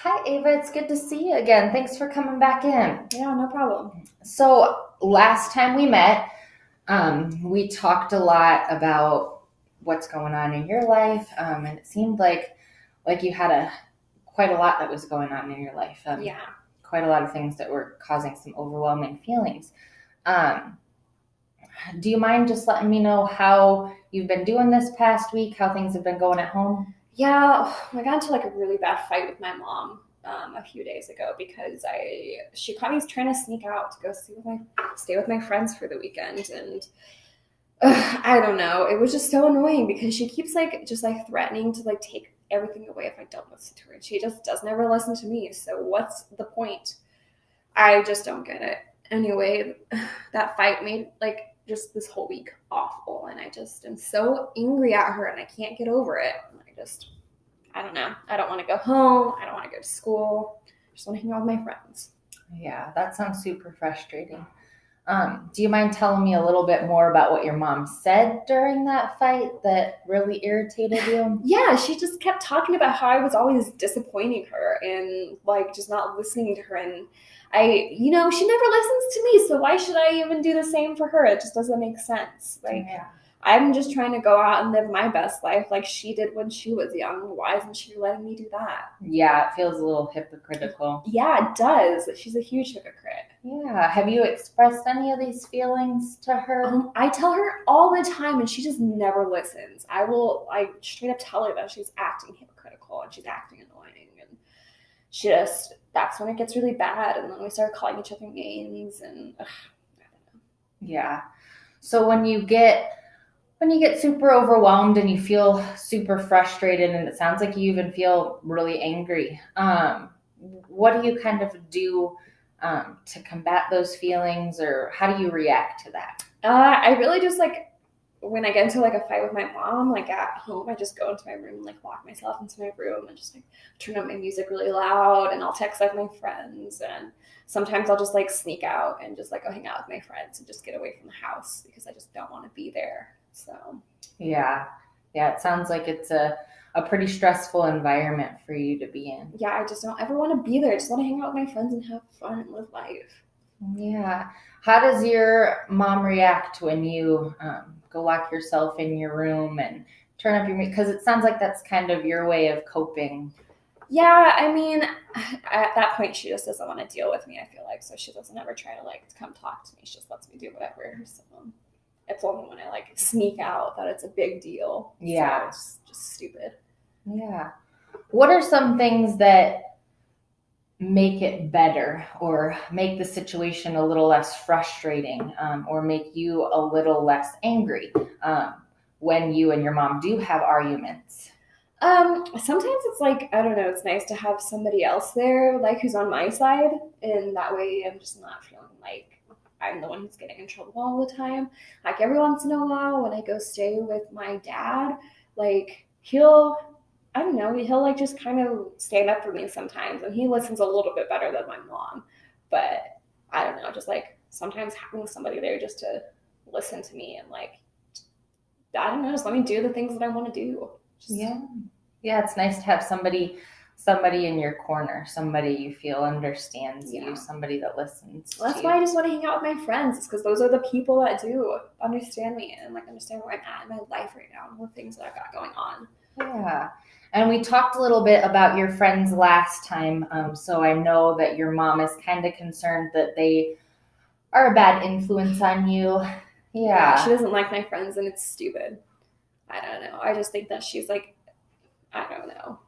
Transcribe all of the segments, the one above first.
Hi, Ava. It's good to see you again. Thanks for coming back in. Yeah, no problem. So, last time we met, we talked a lot about what's going on in your life, and it seemed like you had a quite a lot that was going on in your life. Yeah. Quite a lot of things that were causing some overwhelming feelings. Um, do you mind just letting me know how you've been doing this past week? How things have been going at home? Yeah, I got into like a really bad fight with my mom a few days ago because she caught me trying to sneak out to go stay with my friends for the weekend, and I don't know. It was just so annoying because she keeps just threatening to like take everything away if I don't listen to her, and she just does never listen to me. So what's the point? I just don't get it. Anyway, that fight made like just this whole week awful, and I just am so angry at her, and I can't get over it. And I don't know. I don't want to go home. I don't want to go to school. I just want to hang out with my friends. Yeah, that sounds super frustrating. Do you mind telling me a little bit more about what your mom said during that fight that really irritated you? Yeah, she just kept talking about how I was always disappointing her and like just not listening to her. And she never listens to me. So why should I even do the same for her? It just doesn't make sense. Yeah. I'm just trying to go out and live my best life like she did when she was young. Why isn't she letting me do that? Yeah, it feels a little hypocritical. Yeah, it does. She's a huge hypocrite. Yeah. Have you expressed any of these feelings to her? I tell her all the time, and she just never listens. I straight up tell her that she's acting hypocritical and she's acting annoying, and that's when it gets really bad, and then we start calling each other names, and I don't know. Yeah. So when you get super overwhelmed and you feel super frustrated and it sounds like you even feel really angry, what do you kind of do to combat those feelings, or how do you react to that? I really just like when I get into like a fight with my mom, like at home, I just go into my room and like lock myself into my room and just like turn up my music really loud, and I'll text like my friends, and sometimes I'll just like sneak out and just like go hang out with my friends and just get away from the house because I just don't want to be there. So Yeah. Yeah, it sounds like it's a pretty stressful environment for you to be in. yeah, I just don't ever want to be there. I just want to hang out with my friends and have fun and live life. Yeah. How does your mom react when you go lock yourself in your room and turn up your music? Because it sounds like that's kind of your way of coping. Yeah, I mean, at that point, she just doesn't want to deal with me, I feel like. So she doesn't ever try to like come talk to me. She just lets me do whatever. So it's only when I like sneak out that it's a big deal. So Yeah. it's just stupid. Yeah. What are some things that make it better or make the situation a little less frustrating, or make you a little less angry um, when you and your mom do have arguments? Sometimes it's like, I don't know, it's nice to have somebody else there, like who's on my side, and that way I'm just not feeling like I'm the one who's getting in trouble all the time. Like every once in a while when I go stay with my dad, like I don't know, he'll like just kind of stand up for me sometimes, and he listens a little bit better than my mom. But I don't know, just like sometimes having somebody there just to listen to me and like, I don't know, just let me do the things that I want to do. Just Yeah. Yeah, it's nice to have somebody in your corner, somebody you feel understands you, yeah. somebody that listens Well, to that's why I you. just want to hang out with my friends. It's because those are the people that do understand me and like understand where I'm at in my life right now and the things that I've got going on. Yeah. And we talked a little bit about your friends last time, so I know that your mom is kind of concerned that they are a bad influence on you. Yeah, she Yeah. doesn't like my friends, and it's stupid. I don't know. I just think that she's like, I don't know,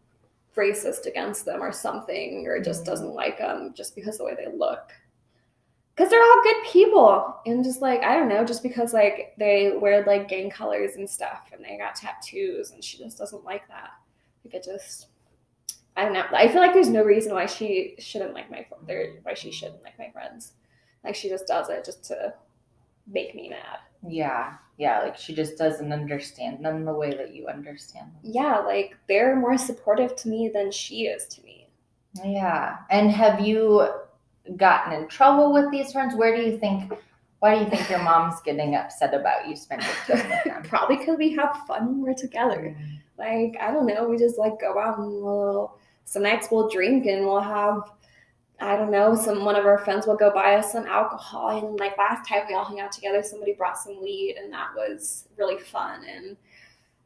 racist against them or something, or just Mm. doesn't like them just because of the way they look. Because they're all good people, and just like, I don't know, just because like they wear like gang colors and stuff and they got tattoos, and she just doesn't like that. Like it just, I don't know. I feel like there's no reason why she shouldn't like my friends. Like she just does it just to make me mad. Yeah. Yeah, like she just doesn't understand them the way that you understand them. Yeah, like they're more supportive to me than she is to me. Yeah. And have you gotten in trouble with these friends? Why do you think your mom's getting upset about you spending time with them? Probably because we have fun when we're together. Mm. Like, I don't know, we just like go out and we'll some nights we'll drink and we'll have, I don't know, one of our friends will go buy us some alcohol. And like last time we all hung out together, somebody brought some weed, and that was really fun. And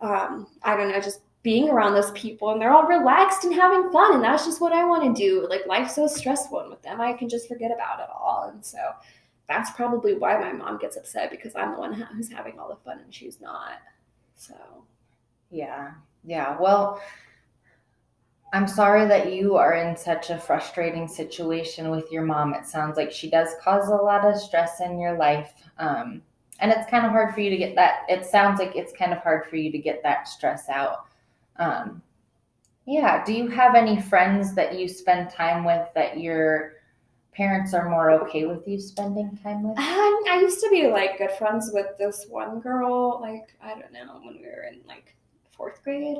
I don't know, just being around those people, and they're all relaxed and having fun, and that's just what I want to do. Like life's so stressful, and with them I can just forget about it all. And so that's probably why my mom gets upset, because I'm the one who's having all the fun and she's not. So Yeah. Well, I'm sorry that you are in such a frustrating situation with your mom. It sounds like she does cause a lot of stress in your life. And it's kind of hard for you to get that. It sounds like it's kind of hard for you to get that stress out. Um, yeah. Do you have any friends that you spend time with that your parents are more okay with you spending time with? I used to be like good friends with this one girl, like, I don't know, when we were in like fourth grade.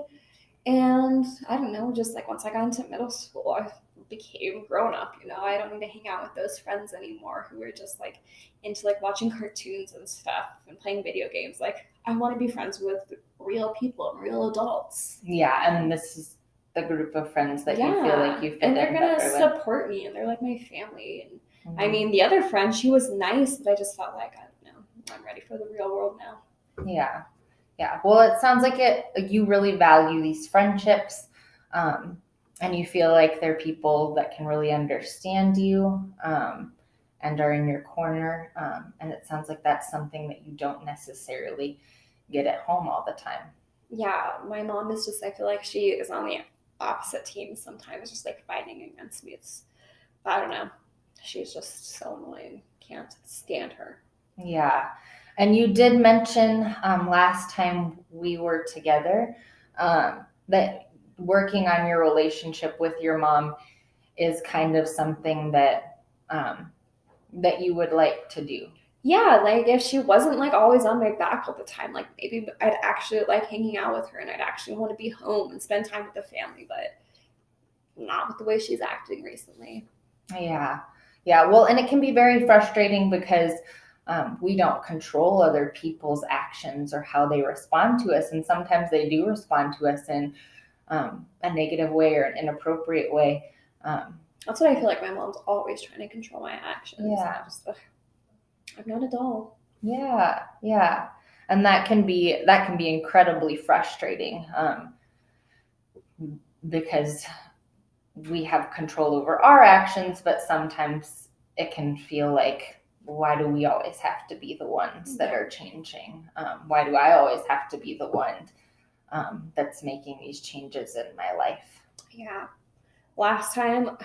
And I don't know, just like once I got into middle school, I became grown up, I don't need to hang out with those friends anymore who were just like into like watching cartoons and stuff and playing video games. Like, I want to be friends with real people and real adults. Yeah, and this is the group of friends that you feel like you fit in. And they're going to support me, and they're like my family. And I mean, the other friend, she was nice, but I just felt like, I don't know, I'm ready for the real world now. Yeah. Well, it sounds like you really value these friendships, and you feel like they're people that can really understand you, and are in your corner. And it sounds like that's something that you don't necessarily get at home all the time. Yeah, my mom is just, I feel like she is on the opposite team sometimes, just like fighting against me. I don't know. She's just so annoying. Can't stand her. Yeah. And you did mention last time we were together that working on your relationship with your mom is kind of something that that you would like to do. Yeah, like if she wasn't like always on my back all the time, like maybe I'd actually like hanging out with her, and I'd actually want to be home and spend time with the family, but not with the way she's acting recently. Yeah. Well, and it can be very frustrating because we don't control other people's actions or how they respond to us. And sometimes they do respond to us in a negative way or an inappropriate way. That's what I feel like my mom's always trying to control my actions. Yeah. I'm not a doll. Yeah. And that can be incredibly frustrating because we have control over our actions, but sometimes it can feel like, why do we always have to be the ones that are changing? Why do I always have to be the one that's making these changes in my life? Yeah. Last time,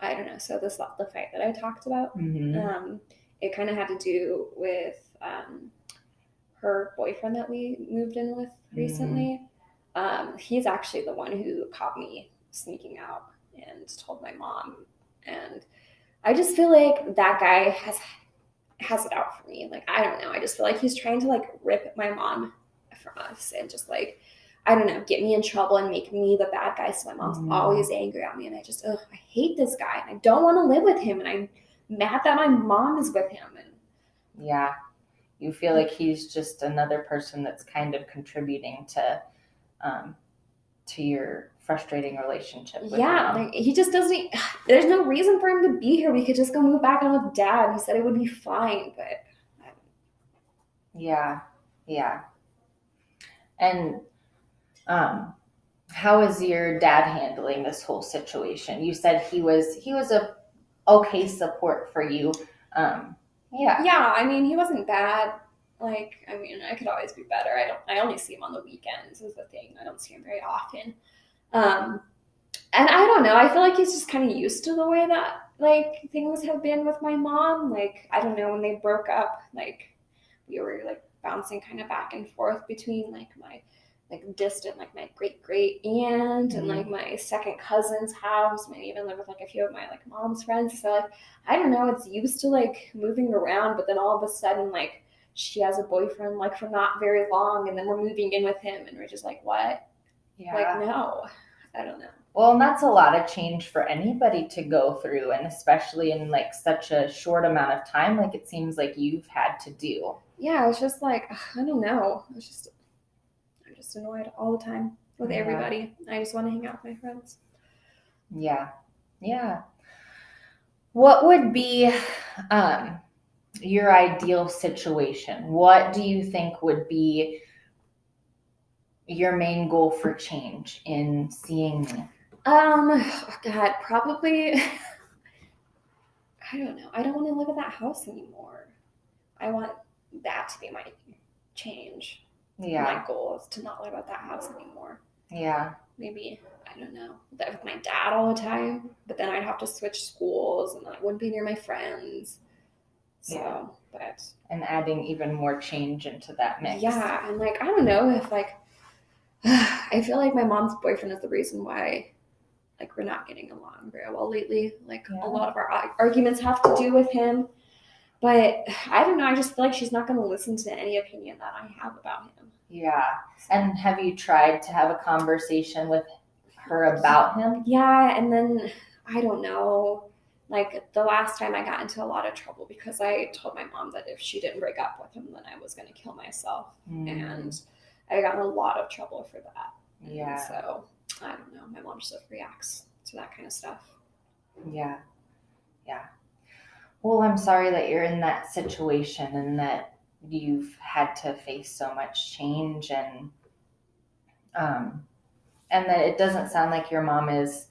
I don't know. So the fight that I talked about, it kind of had to do with her boyfriend that we moved in with recently. He's actually the one who caught me sneaking out and told my mom. And I just feel like that guy has it out for me. Like, I don't know. I just feel like he's trying to like rip my mom from us and just like, I don't know, get me in trouble and make me the bad guy. So my mom's always angry at me. And I just, I hate this guy. And I don't want to live with him. And I'm mad that my mom is with him. And yeah, you feel like he's just another person that's kind of contributing to your frustrating relationship with your mom. Like he just doesn't. There's no reason for him to be here. We could just go move back in with Dad. He said it would be fine, but yeah. And how is your dad handling this whole situation? You said he was a okay support for you. Yeah. I mean, he wasn't bad. Like, I mean, I could always be better. I only see him on the weekends is the thing. I don't see him very often. And I don't know. I feel like he's just kind of used to the way that like things have been with my mom. Like, I don't know, when they broke up, like we were like bouncing kind of back and forth between like my like distant, like my great aunt and like my second cousin's house. I even live with like a few of my like mom's friends. So like, I don't know, it's used to like moving around, but then all of a sudden like she has a boyfriend like for not very long, and then we're moving in with him, and we're just like, what? Yeah. Like, no, I don't know. Well, and that's a lot of change for anybody to go through, and especially in like such a short amount of time, like it seems like you've had to do. Yeah, it's just like, I don't know. I'm just annoyed all the time with everybody. I just want to hang out with my friends. Yeah. Yeah. What would be your ideal situation? What do you think would be your main goal for change in seeing me? God, probably, I don't know. I don't want to live in that house anymore. I want that to be my change. Yeah. My goal is to not live at that house anymore. Yeah. Maybe, I don't know, that with my dad all the time, but then I'd have to switch schools and I wouldn't be near my friends. So, Yeah. but. And adding even more change into that mix. Yeah, and like, I don't know if like, I feel like my mom's boyfriend is the reason why like we're not getting along very well lately. Like Yeah. a lot of our arguments have to do with him. But I don't know, I just feel like she's not going to listen to any opinion that I have about him. Yeah. And have you tried to have a conversation with her about him? Yeah, and then I don't know. Like the last time I got into a lot of trouble because I told my mom that if she didn't break up with him, then I was going to kill myself. And I got in a lot of trouble for that. Yeah. And so I don't know. My mom just reacts to that kind of stuff. Yeah. Yeah. Well, I'm sorry that you're in that situation and that you've had to face so much change and that it doesn't sound like your mom is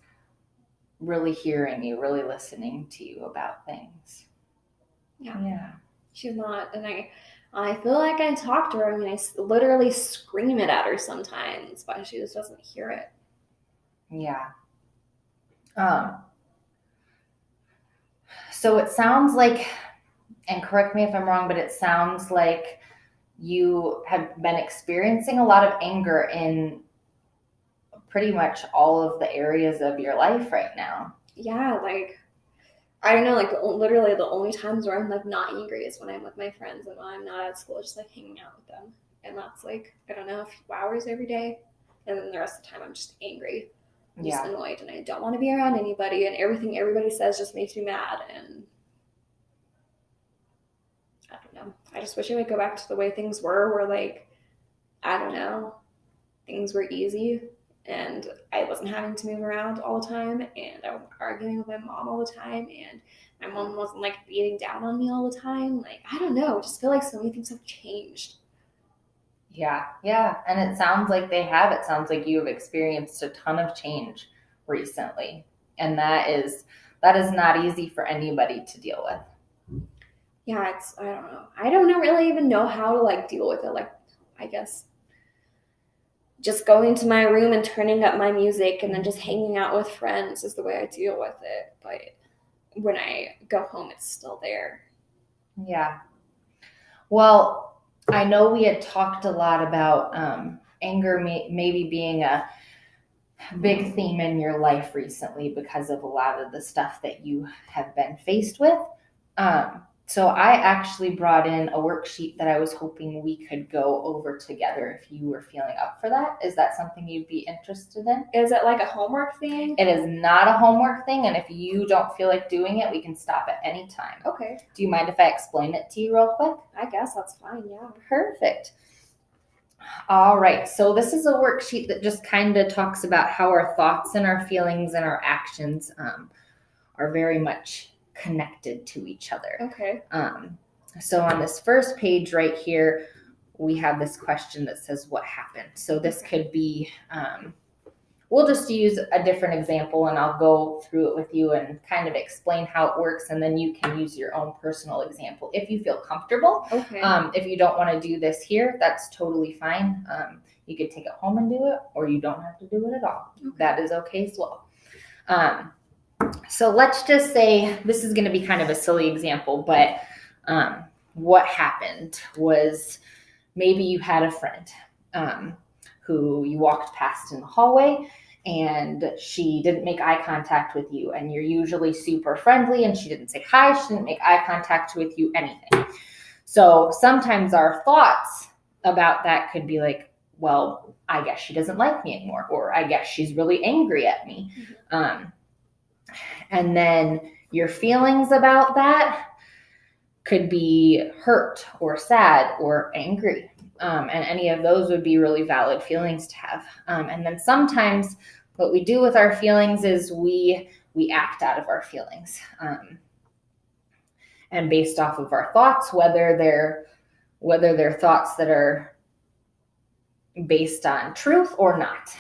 really hearing you, really listening to you about things. Yeah. She's not, and I feel like I talk to her. I mean, I literally scream it at her sometimes, but she just doesn't hear it. Yeah. So it sounds like, and correct me if I'm wrong, but it sounds like you have been experiencing a lot of anger in pretty much all of the areas of your life right now. Yeah, like, I don't know, like, literally the only times where I'm, like, not angry is when I'm with my friends and when I'm not at school, just, like, hanging out with them. And that's, like, I don't know, a few hours every day. And then the rest of the time I'm just angry. I'm just annoyed, and I don't want to be around anybody, and everything everybody says just makes me mad, and I don't know. I just wish I would go back to the way things were, like, I don't know, things were easy, and I wasn't having to move around all the time, and I wasn't arguing with my mom all the time, and my mom wasn't like beating down on me all the time. Like, I don't know, I just feel like so many things have changed. Yeah. And it sounds like they have. It sounds like you have experienced a ton of change recently. And that is not easy for anybody to deal with. Yeah, I don't know really even know how to like deal with it. Like, I guess just going to my room and turning up my music and then just hanging out with friends is the way I deal with it. But when I go home, it's still there. Yeah. Well, I know we had talked a lot about anger maybe being a big theme in your life recently because of a lot of the stuff that you have been faced with. So I actually brought in a worksheet that I was hoping we could go over together if you were feeling up for that. Is that something you'd be interested in? Is it like a homework thing? It is not a homework thing, and if you don't feel like doing it, we can stop at any time. Okay. Do you mind if I explain it to you real quick? I guess that's fine, yeah. Perfect. All right, so this is a worksheet that just kind of talks about how our thoughts and our feelings and our actions are very much connected to each other. Okay. So on this first page right here, we have this question that says, what happened? So this could be, we'll just use a different example and I'll go through it with you and kind of explain how it works. And then you can use your own personal example if you feel comfortable. Okay. If you don't want to do this here, that's totally fine. You could take it home and do it, or you don't have to do it at all. Okay. That is okay as well. So let's just say this is going to be kind of a silly example, but what happened was maybe you had a friend who you walked past in the hallway and she didn't make eye contact with you, and you're usually super friendly and she didn't say hi, she didn't make eye contact with you, anything. So sometimes our thoughts about that could be like, well, I guess she doesn't like me anymore, or I guess she's really angry at me. Mm-hmm. And then your feelings about that could be hurt or sad or angry. And any of those would be really valid feelings to have. And then sometimes what we do with our feelings is we act out of our feelings, and based off of our thoughts, whether they're thoughts that are based on truth or not.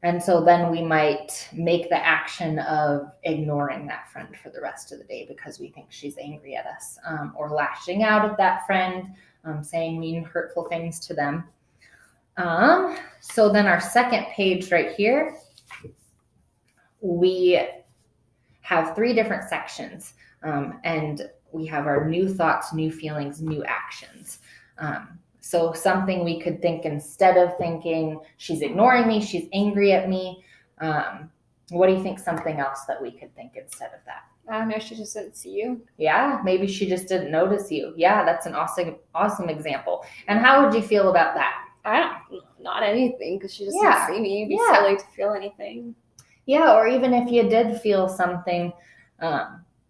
And so then we might make the action of ignoring that friend for the rest of the day because we think she's angry at us, or lashing out at that friend, saying mean, hurtful things to them. So then our second page right here, we have 3 different sections, and we have our new thoughts, new feelings, new actions. So something we could think instead of thinking she's ignoring me, she's angry at me. What do you think something else that we could think instead of that? I don't know, she just didn't see you. Yeah, maybe she just didn't notice you. Yeah, that's an awesome example. And how would you feel about that? Not anything, because she just didn't see me. It'd be silly to feel anything. Yeah, or even if you did feel something,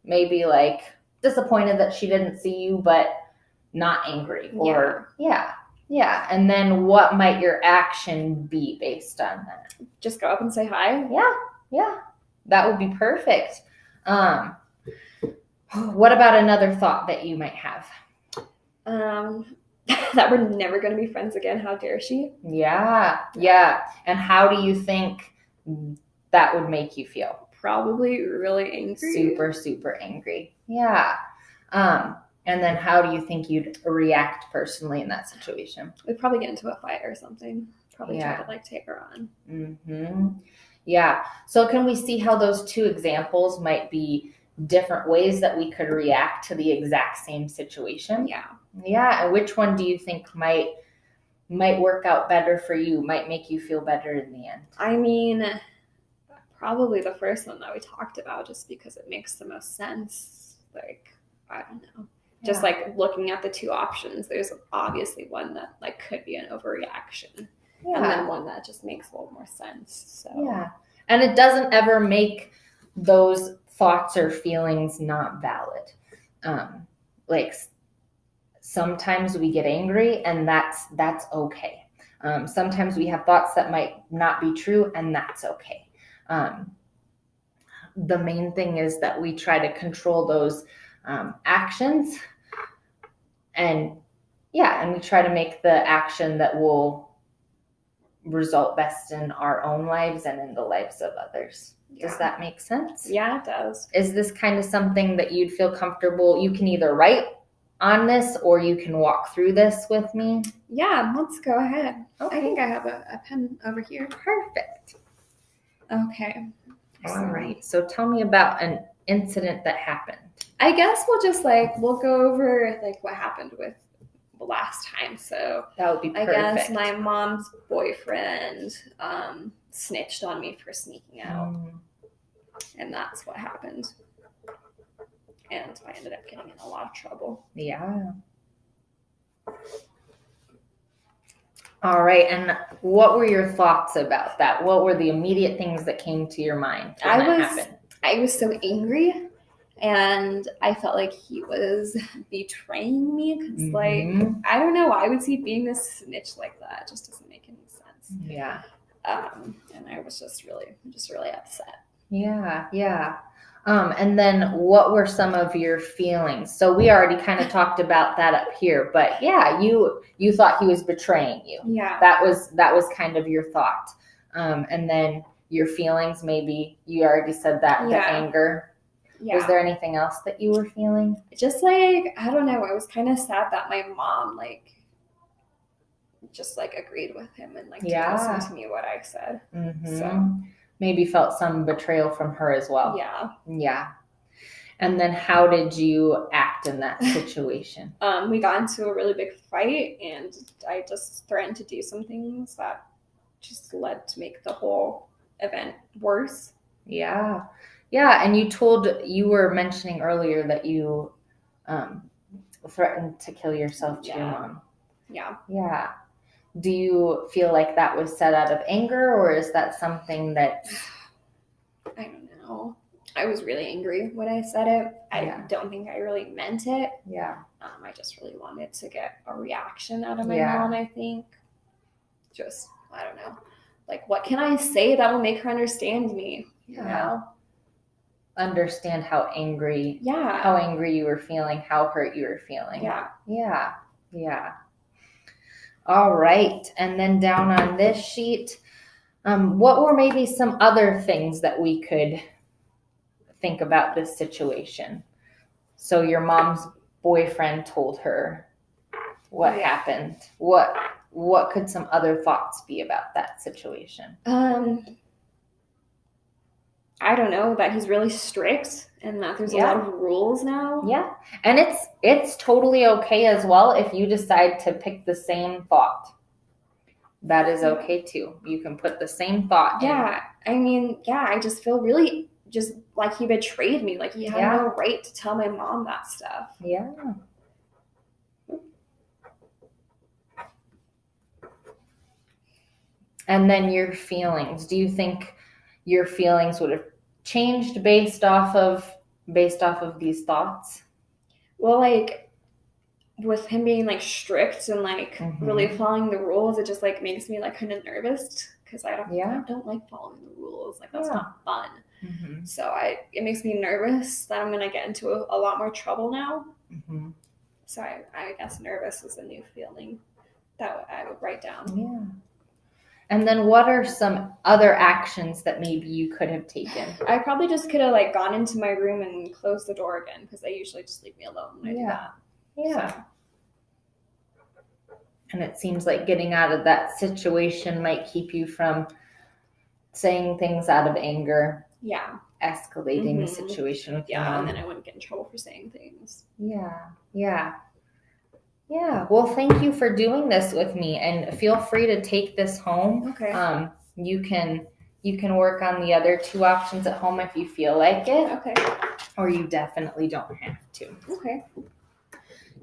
maybe like disappointed that she didn't see you, but not angry. Or yeah. And then what might your action be based on that? Just go up and say hi. Yeah. That would be perfect. What about another thought that you might have? That we're never going to be friends again. How dare she? Yeah. And how do you think that would make you feel? Probably really angry. Super, super angry. Yeah. And then how do you think you'd react personally in that situation? We'd probably get into a fight or something. Probably try to take her on. Mm-hmm. Yeah. So can we see how those 2 examples might be different ways that we could react to the exact same situation? Yeah. And which one do you think might work out better for you, might make you feel better in the end? I mean, probably the first one that we talked about, just because it makes the most sense. Like, I don't know. Just like looking at the 2 options, there's obviously one that like could be an overreaction, and then one that just makes a little more sense. So and it doesn't ever make those thoughts or feelings not valid. Like sometimes we get angry, and that's okay. Sometimes we have thoughts that might not be true, and that's okay. The main thing is that we try to control those actions, and we try to make the action that will result best in our own lives and in the lives of others. Does that make sense? Yeah, it does. Is this kind of something that you'd feel comfortable? You can either write on this or you can walk through this with me. Yeah, let's go ahead. Okay. I think I have a pen over here. Perfect. Okay. All right. So tell me about an incident that happened. I guess we'll go over like what happened with the last time. So that would be perfect. I guess my mom's boyfriend snitched on me for sneaking out. And that's what happened. And I ended up getting in a lot of trouble. Yeah. All right. And what were your thoughts about that? What were the immediate things that came to your mind when that happened? I was so angry, and I felt like he was betraying me because, like, I don't know, why was he being a snitch like that? It just doesn't make any sense. Yeah. And I was just really upset. Yeah. And then what were some of your feelings? So we already kind of talked about that up here, but yeah, you thought he was betraying you. Yeah. That was kind of your thought. And then your feelings, maybe you already said that, the anger. Yeah. Was there anything else that you were feeling? Just like, I don't know, I was kind of sad that my mom just agreed with him and didn't listen to me what I said. Mm-hmm. So maybe felt some betrayal from her as well. Yeah. And then how did you act in that situation? We got into a really big fight, and I just threatened to do some things that just led to make the whole event worse. Yeah. And you were mentioning earlier that you threatened to kill yourself to your mom. Yeah. Do you feel like that was said out of anger, or is that something that... I don't know. I was really angry when I said it. I don't think I really meant it. Yeah. I just really wanted to get a reaction out of my mom, I think. Just, I don't know. like, what can I say that will make her understand me? Yeah. You know? Understand how angry you were feeling, how hurt you were feeling. Yeah. All right. And then down on this sheet, what were maybe some other things that we could think about this situation? So your mom's boyfriend told her what happened. What could some other thoughts be about that situation? I don't know, that he's really strict and that there's a lot of rules now. Yeah. And it's totally okay as well if you decide to pick the same thought. That is okay too. You can put the same thought in. I mean, I just feel really just like he betrayed me. Like he had no right to tell my mom that stuff. Yeah. And then your feelings. Do you think your feelings would have changed based off of these thoughts? Well, like with him being like strict and like really following the rules, it just like makes me like kind of nervous because I don't like following the rules. Like that's not fun. So it makes me nervous that I'm gonna get into a lot more trouble now. So I guess nervous is a new feeling that I would write down. Yeah. And then what are some other actions that maybe you could have taken? I probably just could have like gone into my room and closed the door again because they usually just leave me alone when I do that. Yeah. So. And it seems like getting out of that situation might keep you from saying things out of anger. Yeah. Escalating the situation with your mom. And then I wouldn't get in trouble for saying things. Yeah. Well, thank you for doing this with me, and feel free to take this home. Okay. You can work on the other two options at home if you feel like it. Okay. Or you definitely don't have to. Okay.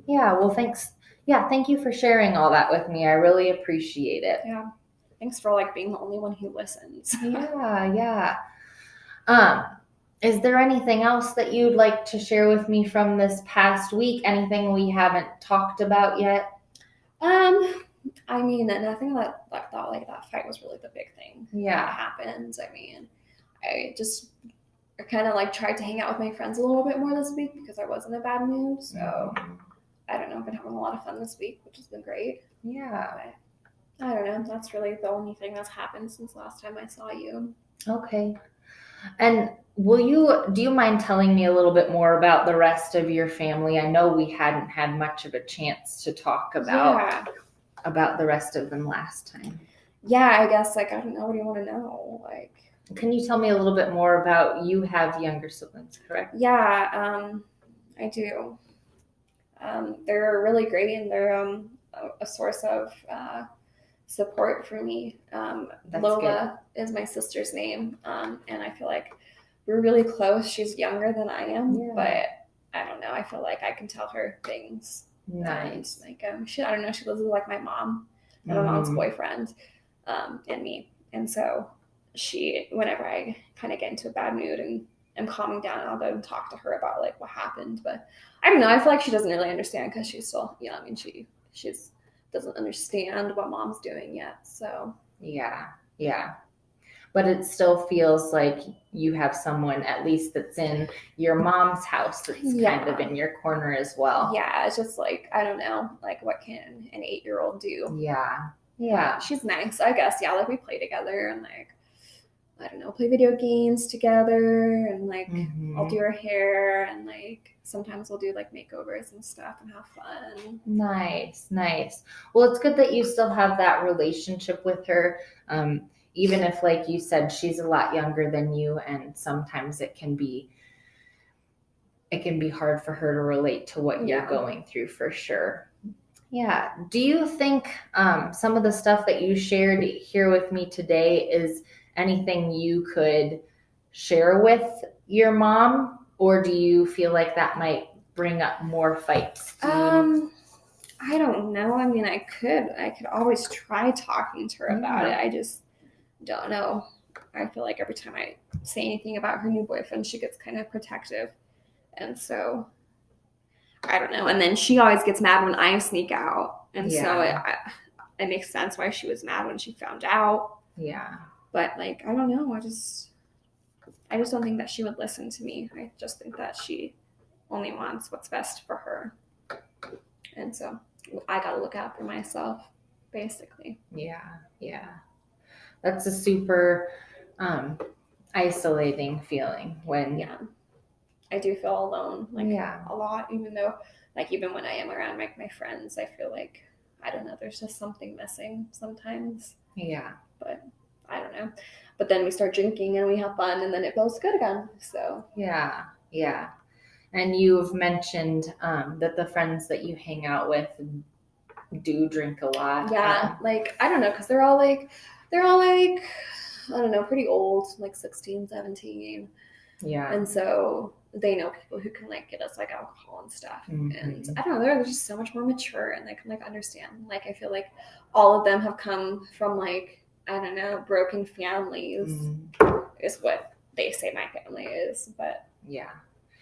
Yeah. Well, thanks. Yeah. Thank you for sharing all that with me. I really appreciate it. Yeah. Thanks for like being the only one who listens. Yeah. Is there anything else that you'd like to share with me from this past week? Anything we haven't talked about yet? I mean, nothing that fight was really the big thing that happened. I mean, I kind of like tried to hang out with my friends a little bit more this week because I was in a bad mood. So I don't know, I've been having a lot of fun this week, which has been great. Yeah. But I don't know. That's really the only thing that's happened since last time I saw you. Okay. And do you mind telling me a little bit more about the rest of your family? I know we hadn't had much of a chance to talk about the rest of them last time. Yeah, I guess, like, I don't know, what do you want to know? Like, can you tell me a little bit more about, you have younger siblings, correct? Yeah, I do. They're really great, and they're a source of support for me. Lola is my sister's name, and I feel like we're really close. She's younger than I am, but I don't know. I feel like I can tell her things. Nice. And, like I don't know. She lives with like my mom and my mom's boyfriend, and me. And so whenever I kind of get into a bad mood and am calming down, I'll go and talk to her about like what happened. But I don't know. I feel like she doesn't really understand because she's still, I mean, she doesn't understand what mom's doing yet. So yeah. But it still feels like you have someone at least that's in your mom's house that's kind of in your corner as well. Yeah, it's just like, I don't know, like what can an 8-year-old do? Yeah. She's nice, I guess. Yeah, like we play together and like, I don't know, play video games together and like I'll do her hair and like sometimes we'll do like makeovers and stuff and have fun. Nice. Well, it's good that you still have that relationship with her. Even if, like you said, she's a lot younger than you, and sometimes it can be hard for her to relate to what you're going through, for sure. Yeah. Do you think some of the stuff that you shared here with me today is anything you could share with your mom, or do you feel like that might bring up more fights? I don't know. I mean, I could always try talking to her about it. I just don't know. I feel like every time I say anything about her new boyfriend, she gets kind of protective. And so, I don't know. And then she always gets mad when I sneak out. And so it makes sense why she was mad when she found out. Yeah. But like, I don't know. I just don't think that she would listen to me. I just think that she only wants what's best for her. And so I got to look out for myself, basically. Yeah. Yeah. That's a super isolating feeling when. Yeah. I do feel alone, like Yeah. a lot, even though, like, even when I am around my friends, I feel like, I don't know, there's just something missing sometimes. Yeah. But I don't know. But then we start drinking and we have fun and then it feels good again. So Yeah. Yeah. And you've mentioned that the friends that you hang out with do drink a lot. yeah, like, I don't know, because they're all like, I don't know, pretty old, like 16, 17. Yeah. And so they know people who can like get us like alcohol and stuff. Mhm. And I don't know, they're just so much more mature and they can like understand. Like, I feel like all of them have come from like, I don't know, broken families is what they say my family is. But yeah.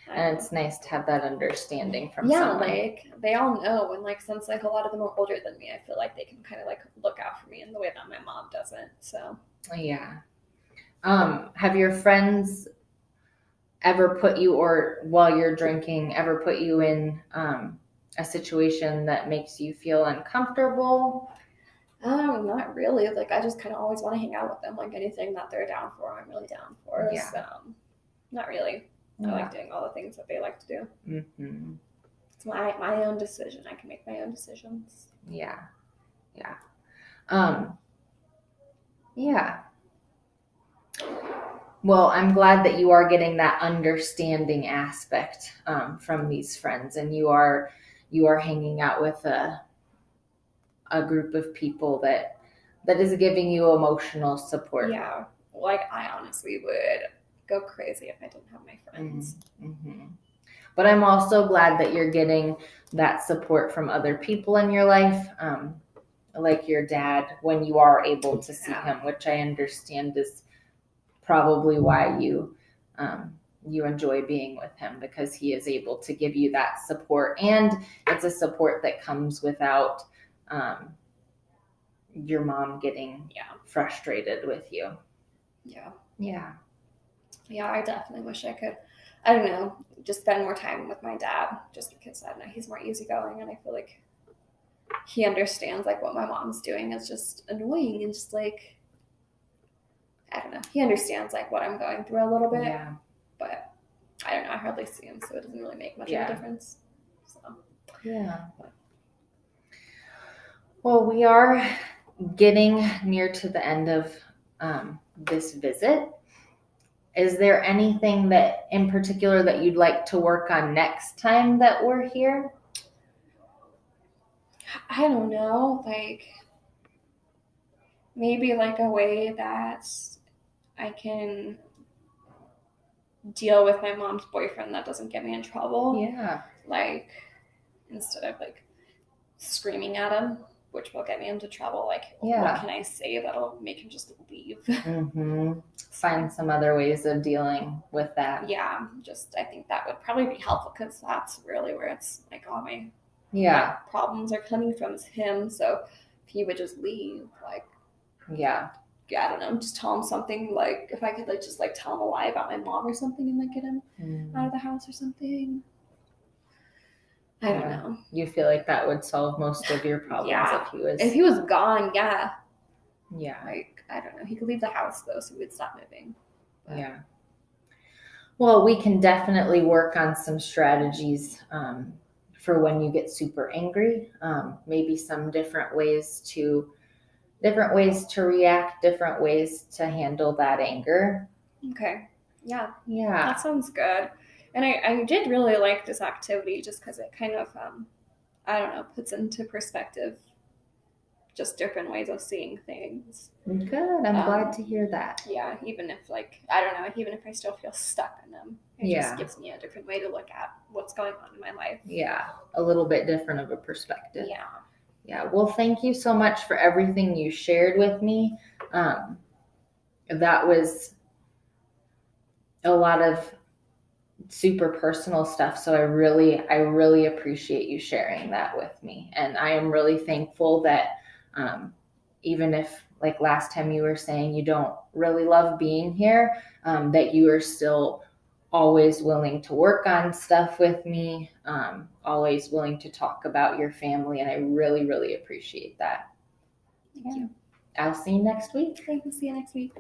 And it's nice to have that understanding from someone. Like, they all know. And like, since like a lot of them are older than me, I feel like they can kind of like look out for me in the way that my mom doesn't. So yeah. Have your friends ever put you, or while you're drinking, ever put you in a situation that makes you feel uncomfortable? Not really. Like, I just kind of always want to hang out with them. Like, anything that they're down for, I'm really down for. Yeah. So, not really. Yeah. I like doing all the things that they like to do. Mm-hmm. It's my own decision. I can make my own decisions. Yeah. Yeah. Yeah. Well, I'm glad that you are getting that understanding aspect from these friends, and you are hanging out with a group of people that is giving you emotional support. Yeah, like, I honestly would go crazy if I didn't have my friends. Mm-hmm. But I'm also glad that you're getting that support from other people in your life, like your dad, when you are able to see him, which I understand is probably why you enjoy being with him, because he is able to give you that support, and it's a support that comes without your mom getting frustrated with you. Yeah. I definitely wish I could, I don't know, just spend more time with my dad, just because, I don't know, he's more easygoing, and I feel like he understands like what my mom's doing is just annoying, and just like, I don't know, he understands like what I'm going through a little bit. Yeah. But I don't know, I hardly see him, so it doesn't really make much of a difference. So yeah. Well, we are getting near to the end of this visit. Is there anything that in particular that you'd like to work on next time that we're here? I don't know, like, maybe like a way that I can deal with my mom's boyfriend that doesn't get me in trouble. Yeah. Like, instead of like screaming at him, which will get me into trouble, like, what can I say that'll make him just leave? Mm-hmm. Find some other ways of dealing with that. Yeah, just, I think that would probably be helpful, because that's really where it's like all my problems are coming from, is him. So if he would just leave, like, I don't know, just tell him something, like, if I could like just like tell him a lie about my mom or something and like get him out of the house or something. I don't know. You feel like that would solve most of your problems if he was gone. Yeah. Like, I don't know. He could leave the house though, so we would stop moving. But. Yeah. Well, we can definitely work on some strategies for when you get super angry. Maybe some different ways to react, different ways to handle that anger. Okay. Yeah. Yeah. That sounds good. And I did really like this activity, just because it kind of, I don't know, puts into perspective just different ways of seeing things. Good. I'm glad to hear that. Yeah. Even if, like, I don't know, even if I still feel stuck in them, it just gives me a different way to look at what's going on in my life. Yeah. A little bit different of a perspective. Yeah. Yeah. Well, thank you so much for everything you shared with me. That was a lot of super personal stuff. So I really appreciate you sharing that with me. And I am really thankful that even if like last time you were saying you don't really love being here, that you are still always willing to work on stuff with me, always willing to talk about your family. And I really, really appreciate that. Thank you. I'll see you next week. Thank you. See you next week.